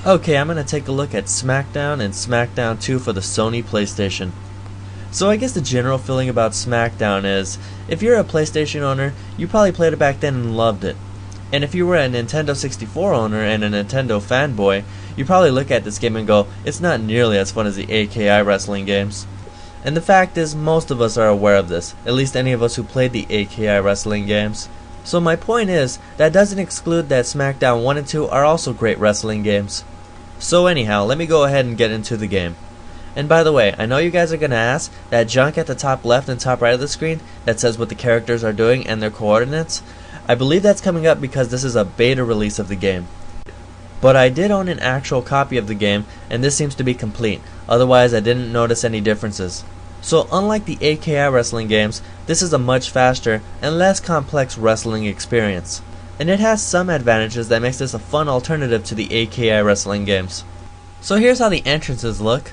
Okay, I'm gonna take a look at Smackdown and Smackdown 2 for the Sony PlayStation. So I guess the general feeling about Smackdown is, if you're a PlayStation owner, you probably played it back then and loved it. And if you were a Nintendo 64 owner and a Nintendo fanboy, you probably look at this game and go, it's not nearly as fun as the AKI wrestling games. And the fact is, most of us are aware of this, at least any of us who played the AKI wrestling games. So my point is, that doesn't exclude that Smackdown 1 and 2 are also great wrestling games. So anyhow, let me go ahead and get into the game. And by the way, I know you guys are gonna ask, that junk at the top left and top right of the screen that says what the characters are doing and their coordinates, I believe that's coming up because this is a beta release of the game. But I did own an actual copy of the game, and this seems to be complete, otherwise I didn't notice any differences. So unlike the AKI wrestling games, this is a much faster and less complex wrestling experience. And it has some advantages that makes this a fun alternative to the AKI wrestling games. So here's how the entrances look.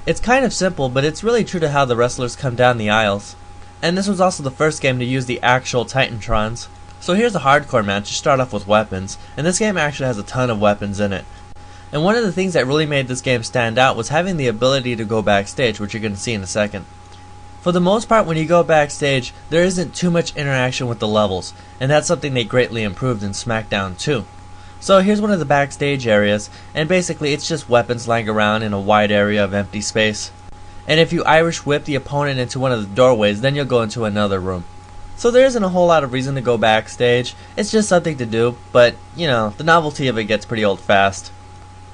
It's kind of simple, but it's really true to how the wrestlers come down the aisles. And this was also the first game to use the actual Titantrons. So here's a hardcore match. You start off with weapons, and this game actually has a ton of weapons in it. And one of the things that really made this game stand out was having the ability to go backstage, which you're going to see in a second. For the most part, when you go backstage, there isn't too much interaction with the levels, and that's something they greatly improved in Smackdown 2. So here's one of the backstage areas, and basically it's just weapons lying around in a wide area of empty space. And if you Irish whip the opponent into one of the doorways, then you'll go into another room. So there isn't a whole lot of reason to go backstage, it's just something to do, but, you know, the novelty of it gets pretty old fast.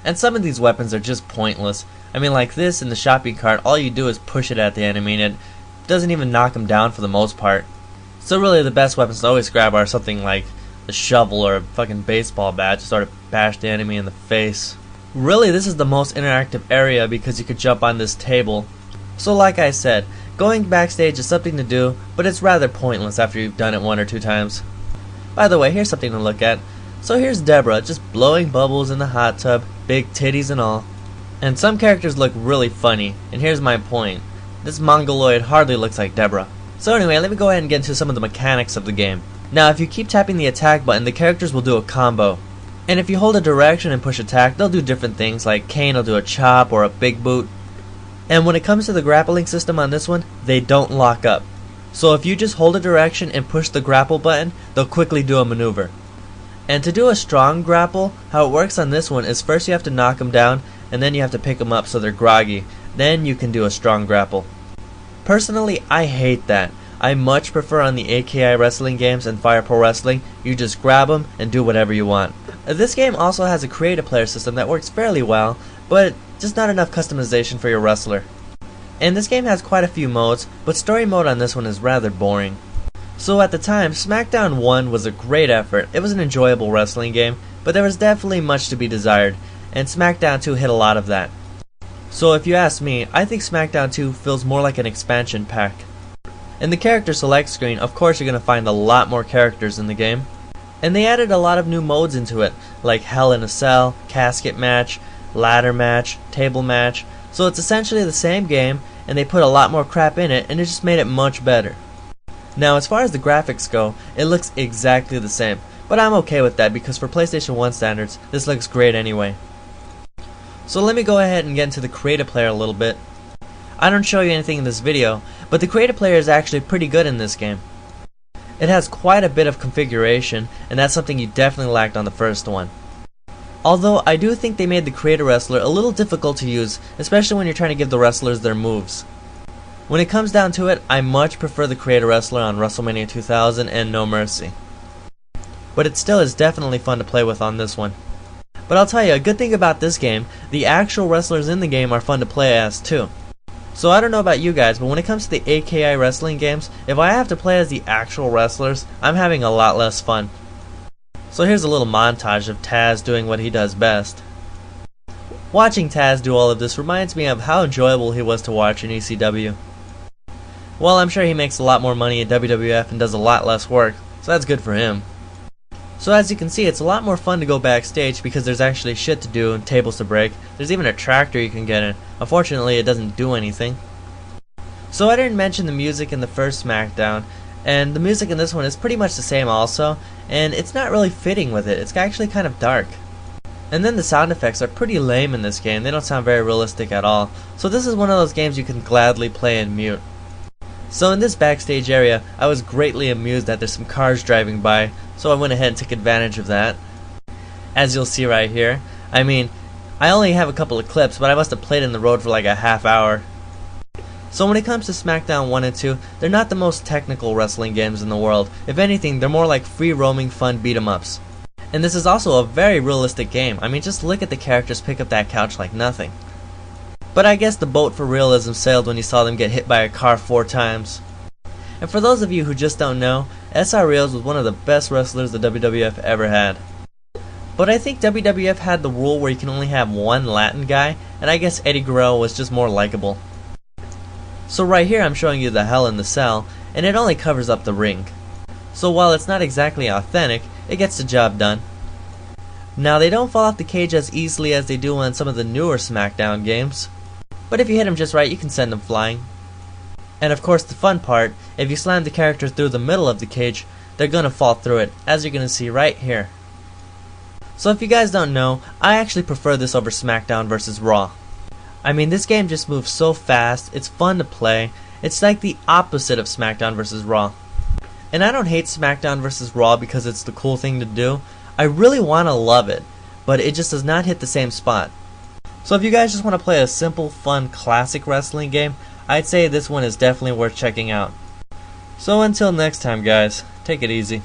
And some of these weapons are just pointless. I mean, like this in the shopping cart, all you do is push it at the enemy, and it doesn't even knock them down for the most part. So really the best weapons to always grab are something like a shovel or a fucking baseball bat to sort of bash the enemy in the face. Really, this is the most interactive area because you could jump on this table. So like I said, going backstage is something to do, but it's rather pointless after you've done it 1 or 2 times. By the way, here's something to look at. So here's Deborah, just blowing bubbles in the hot tub, big titties and all. And some characters look really funny, and here's my point. This mongoloid hardly looks like Deborah. So anyway, let me go ahead and get into some of the mechanics of the game. Now, if you keep tapping the attack button, the characters will do a combo. And if you hold a direction and push attack, they'll do different things, like Kane will do a chop or a big boot. And when it comes to the grappling system on this one, they don't lock up. So if you just hold a direction and push the grapple button, they'll quickly do a maneuver. And to do a strong grapple, how it works on this one is first you have to knock them down, and then you have to pick them up so they're groggy. Then you can do a strong grapple. Personally, I hate that. I much prefer on the AKI wrestling games and Fire Pro Wrestling, you just grab them and do whatever you want. This game also has a create-a-player system that works fairly well, but just not enough customization for your wrestler. And this game has quite a few modes, but story mode on this one is rather boring. So at the time, Smackdown 1 was a great effort. It was an enjoyable wrestling game, but there was definitely much to be desired, and Smackdown 2 hit a lot of that. So if you ask me, I think Smackdown 2 feels more like an expansion pack. In the character select screen, of course you're going to find a lot more characters in the game. And they added a lot of new modes into it, like Hell in a Cell, Casket Match, Ladder Match, Table Match. So it's essentially the same game, and they put a lot more crap in it, and it just made it much better. Now as far as the graphics go, it looks exactly the same. But I'm okay with that because for PlayStation 1 standards, this looks great anyway. So let me go ahead and get into the create-a-player a little bit. I don't show you anything in this video, but the create-a-player is actually pretty good in this game. It has quite a bit of configuration, and that's something you definitely lacked on the first one. Although I do think they made the create-a-wrestler a little difficult to use, especially when you're trying to give the wrestlers their moves. When it comes down to it, I much prefer the create-a-wrestler on WrestleMania 2000 and No Mercy. But it still is definitely fun to play with on this one. But I'll tell you, a good thing about this game, the actual wrestlers in the game are fun to play as too. So I don't know about you guys, but when it comes to the AKI wrestling games, if I have to play as the actual wrestlers, I'm having a lot less fun. So here's a little montage of Taz doing what he does best. Watching Taz do all of this reminds me of how enjoyable he was to watch in ECW. Well, I'm sure he makes a lot more money at WWF and does a lot less work, so that's good for him. So as you can see, it's a lot more fun to go backstage because there's actually shit to do and tables to break. There's even a tractor you can get in. Unfortunately, it doesn't do anything. So I didn't mention the music in the first Smackdown, and the music in this one is pretty much the same also, and it's not really fitting with it. It's actually kind of dark. And then the sound effects are pretty lame in this game. They don't sound very realistic at all. So this is one of those games you can gladly play in mute. So in this backstage area, I was greatly amused that there's some cars driving by, so I went ahead and took advantage of that. As you'll see right here. I mean, I only have a couple of clips, but I must have played in the road for like a half hour. So when it comes to Smackdown 1 and 2, they're not the most technical wrestling games in the world. If anything, they're more like free-roaming fun beat-em-ups. And this is also a very realistic game. I mean, just look at the characters pick up that couch like nothing. But I guess the boat for realism sailed when you saw them get hit by a car 4 times. And for those of you who just don't know, SR Reels was one of the best wrestlers the WWF ever had. But I think WWF had the rule where you can only have one Latin guy, and I guess Eddie Guerrero was just more likable. So right here I'm showing you the Hell in the Cell, and it only covers up the ring. So while it's not exactly authentic, it gets the job done. Now they don't fall off the cage as easily as they do on some of the newer Smackdown games, but if you hit them just right, you can send them flying. And of course the fun part, if you slam the character through the middle of the cage, they're gonna fall through it, as you're gonna see right here. So if you guys don't know, I actually prefer this over Smackdown vs. Raw. I mean, this game just moves so fast, it's fun to play, it's like the opposite of Smackdown vs. Raw. And I don't hate Smackdown vs. Raw because it's the cool thing to do. I really want to love it, but it just does not hit the same spot. So if you guys just want to play a simple, fun, classic wrestling game, I'd say this one is definitely worth checking out. So until next time guys, take it easy.